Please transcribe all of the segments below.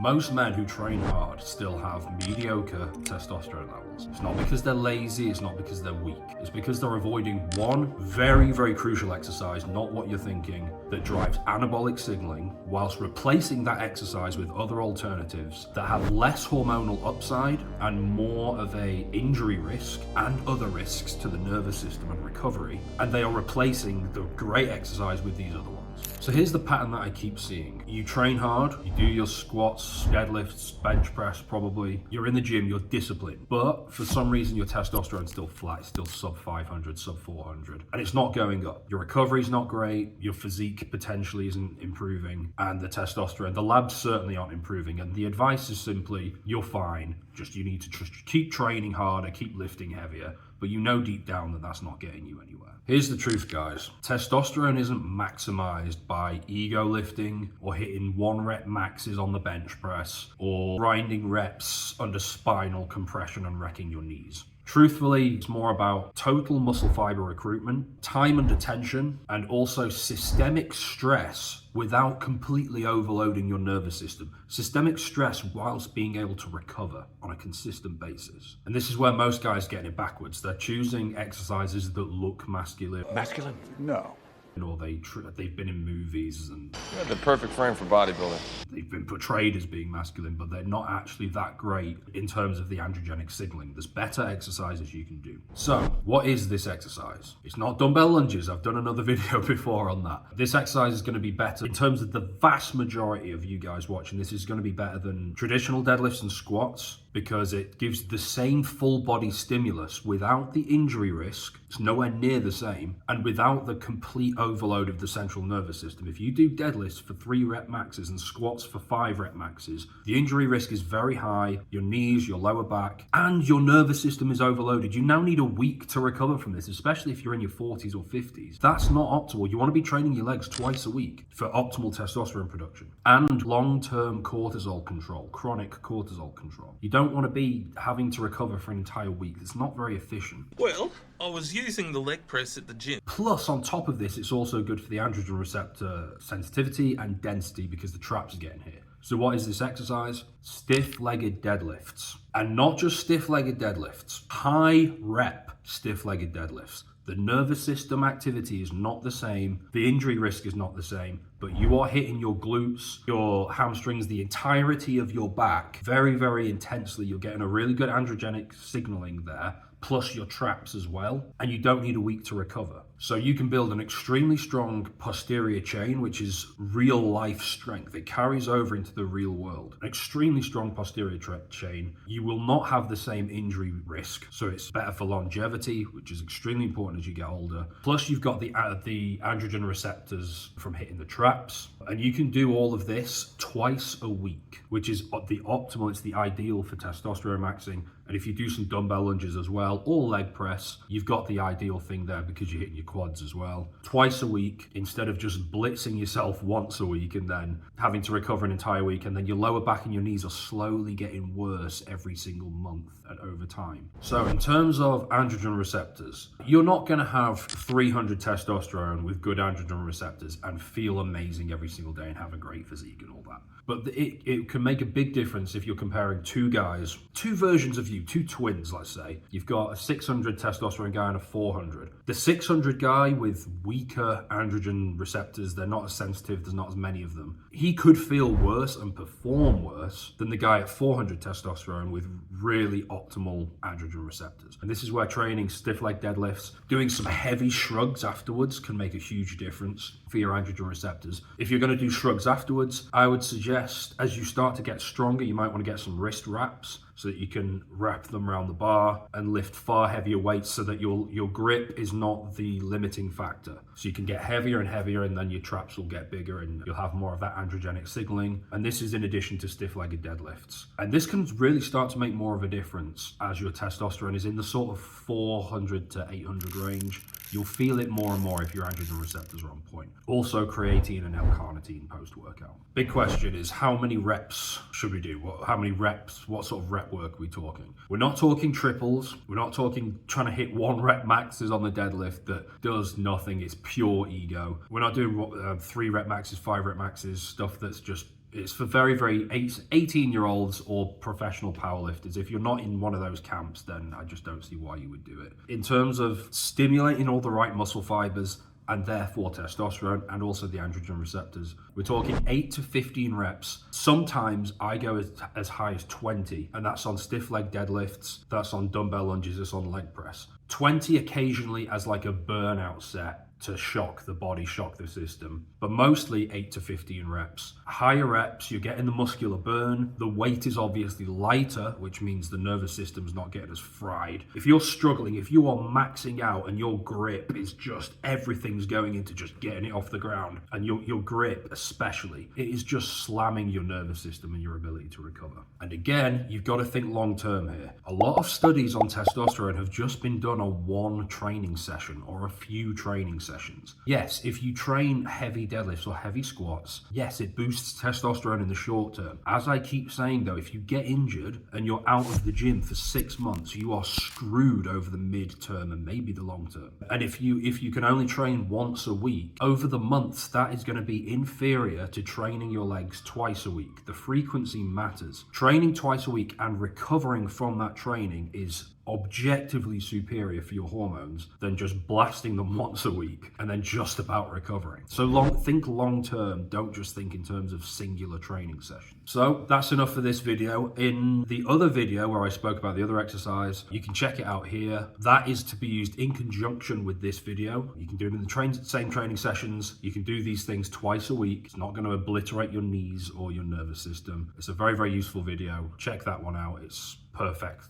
Most men who train hard still have mediocre testosterone levels. It's not because they're lazy, it's not because they're weak. It's because they're avoiding one very, very crucial exercise, not what you're thinking, that drives anabolic signaling, whilst replacing that exercise with other alternatives that have less hormonal upside and more of a injury risk and other risks to the nervous system and recovery. And they are replacing the great exercise with these other ones. So here's the pattern that I keep seeing. You train hard, you do your squats, deadlifts, bench press probably, you're in the gym, you're disciplined, but for some reason your testosterone's still flat, it's still sub 500, sub 400, and it's not going up. Your recovery's not great, your physique potentially isn't improving, and the testosterone, the labs certainly aren't improving, and the advice is simply, you're fine, just you need to keep training harder, keep lifting heavier, but you know deep down that that's not getting you anywhere. Here's the truth, guys. Testosterone isn't maximized by ego lifting or hitting 1 rep maxes on the bench press or grinding reps under spinal compression and wrecking your knees. Truthfully, it's more about total muscle fiber recruitment, time under tension, and also systemic stress without completely overloading your nervous system. Systemic stress whilst being able to recover on a consistent basis. And this is where most guys get it backwards. They're choosing exercises that look masculine. Masculine? No. Or they've been in movies and the perfect frame for bodybuilding. They've been portrayed as being masculine, but they're not actually that great in terms of the androgenic signaling. There's better exercises you can do. So what is this exercise? It's not dumbbell lunges. I've done another video before on that. This exercise is going to be better in terms of the vast majority of you guys watching. This is going to be better than traditional deadlifts and squats, because it gives the same full body stimulus without the injury risk. It's nowhere near the same, and without the complete overload of the central nervous system. If you do deadlifts for 3 rep maxes and squats for 5 rep maxes, the injury risk is very high, your knees, your lower back, and your nervous system is overloaded. You now need a week to recover from this, especially if you're in your 40s or 50s. That's not optimal. You want to be training your legs twice a week for optimal testosterone production and long-term cortisol control, chronic cortisol control. You don't want to be having to recover for an entire week. It's not very efficient. Well, I was using the leg press at the gym. Plus, on top of this, it's also good for the androgen receptor sensitivity and density because the traps are getting hit. So what is this exercise? Stiff-legged deadlifts. And not just stiff-legged deadlifts, high rep stiff-legged deadlifts. The nervous system activity is not the same. The injury risk is not the same, but you are hitting your glutes, your hamstrings, the entirety of your back very, very intensely. You're getting a really good androgenic signaling there, plus your traps as well, and you don't need a week to recover. So you can build an extremely strong posterior chain, which is real life strength. It carries over into the real world. An extremely strong posterior chain. You will not have the same injury risk, so it's better for longevity, which is extremely important as you get older. Plus you've got the androgen receptors from hitting the traps, and you can do all of this twice a week, which is the optimal, it's the ideal for testosterone maxing. And if you do some dumbbell lunges as well, or leg press, you've got the ideal thing there because you're hitting your quads as well. Twice a week, instead of just blitzing yourself once a week and then having to recover an entire week, and then your lower back and your knees are slowly getting worse every single month and over time. So in terms of androgen receptors, you're not going to have 300 testosterone with good androgen receptors and feel amazing every single day and have a great physique and all that. But it can make a big difference if you're comparing two guys, two versions of you, two twins, let's say. You've got a 600 testosterone guy and a 400. The 600 guy with weaker androgen receptors, they're not as sensitive, there's not as many of them. He could feel worse and perform worse than the guy at 400 testosterone with really optimal androgen receptors. And this is where training stiff leg deadlifts, doing some heavy shrugs afterwards can make a huge difference for your androgen receptors. If you're going to do shrugs afterwards, I would suggest as you start to get stronger, you might want to get some wrist wraps so that you can wrap them around the bar and lift far heavier weights so that your grip is not the limiting factor. So you can get heavier and heavier, and then your traps will get bigger and you'll have more of that androgenic signaling. And this is in addition to stiff-legged deadlifts. And this can really start to make more of a difference as your testosterone is in the sort of 400 to 800 range. You'll feel it more and more if your androgen receptors are on point. Also creatine and L-carnitine post-workout. Big question is, how many reps should we do? How many reps, what sort of rep work are we talking? We're not talking triples. We're not talking trying to hit 1 rep maxes on the deadlift that does nothing. It's pure ego. We're not doing 3 rep maxes, 5 rep maxes, stuff that's just It's for very 18-year-olds or professional powerlifters. If you're not in one of those camps, then I just don't see why you would do it. In terms of stimulating all the right muscle fibers, and therefore testosterone and also the androgen receptors, we're talking 8 to 15 reps. Sometimes I go as high as 20, and that's on stiff leg deadlifts, that's on dumbbell lunges, that's on leg press. 20 occasionally as like a burnout set to shock the body, shock the system, but mostly 8 to 15 reps. Higher reps, you're getting the muscular burn. The weight is obviously lighter, which means the nervous system's not getting as fried. If you're struggling, if you are maxing out and your grip is just, everything's going into just getting it off the ground, and your grip especially, it is just slamming your nervous system and your ability to recover. And again, you've got to think long term here. A lot of studies on testosterone have just been done on one training session or a few training sessions. Yes, if you train heavy deadlifts or heavy squats, yes, it boosts testosterone in the short term. As I keep saying though, if you get injured and you're out of the gym for 6 months, you are screwed over the mid-term and maybe the long term. And if you can only train once a week, over the months, that is going to be inferior to training your legs twice a week. The frequency matters. Training twice a week and recovering from that training is objectively superior for your hormones than just blasting them once a week and then just about recovering. So think long term, don't just think in terms of singular training sessions. So that's enough for this video. In the other video where I spoke about the other exercise, you can check it out here. That is to be used in conjunction with this video. You can do it in the same training sessions. You can do these things twice a week. It's not going to obliterate your knees or your nervous system. It's a very useful video. Check that one out. It's perfect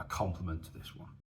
complement to this one.